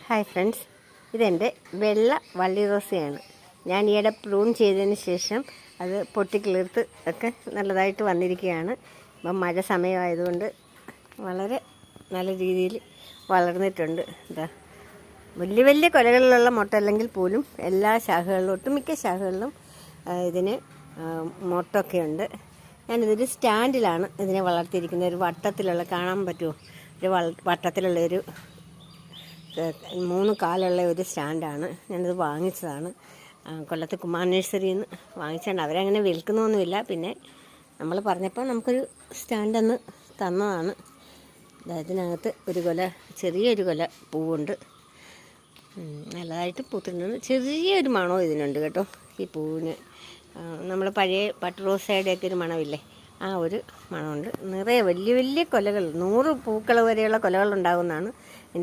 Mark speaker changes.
Speaker 1: Hi friends, ഇതെൻ്റെ വെള്ള വള്ളി റോസയാണ്. ഞാൻ ഈയിടെ പ്രൂൺ ചെയ്തതിന് ശേഷം അത് പൊട്ടിക്കിളിർത്ത് ഒക്കെ നല്ലതായിട്ട് വന്നിരിക്കുകയാണ്. ഇപ്പം മഴ സമയമായതുകൊണ്ട് വളരെ നല്ല രീതിയിൽ വളർന്നിട്ടുണ്ട്. ഇതാ വലിയ വലിയ കൊലകളിലുള്ള മുട്ട അല്ലെങ്കിൽ പോലും എല്ലാ ശാഖകളിലും, ഒട്ടുമിക്ക ശാഖകളിലും ഇതിന് മുട്ടൊക്കെ ഉണ്ട്. ഞാനിതൊരു സ്റ്റാൻഡിലാണ് ഇതിനെ വളർത്തിയിരിക്കുന്നത്. ഒരു വട്ടത്തിലുള്ള, കാണാൻ പറ്റുമോ, ഒരു വട്ടത്തിലുള്ളൊരു 3 കാലുള്ള ഒരു സ്റ്റാൻഡാണ്. ഞാനിത് വാങ്ങിച്ചതാണ് കൊല്ലത്ത് കുമാർ നഴ്സറിയിൽ നിന്ന് വാങ്ങിച്ചാണ്. അവരങ്ങനെ വിൽക്കുന്നൊന്നുമില്ല. പിന്നെ നമ്മൾ പറഞ്ഞപ്പോൾ നമുക്കൊരു സ്റ്റാൻഡൊന്ന് തന്നതാണ്. അതിനകത്ത് ഒരു കൊല, ചെറിയൊരു കൊല പൂവുണ്ട്. നല്ലതായിട്ട് പൂത്തിട്ടുണ്ട്. ചെറിയൊരു മണവും ഇതിനുണ്ട് കേട്ടോ. ഈ പൂവിന് നമ്മൾ പഴയ പട്ട് റോസയുടെയൊക്കെ ഒരു മണമില്ലേ, ആ ഒരു മണമുണ്ട്. നിറയെ വലിയ വലിയ കൊലകൾ, 100 പൂക്കൾ വരെയുള്ള കൊലകളുണ്ടാകുന്നതാണ്.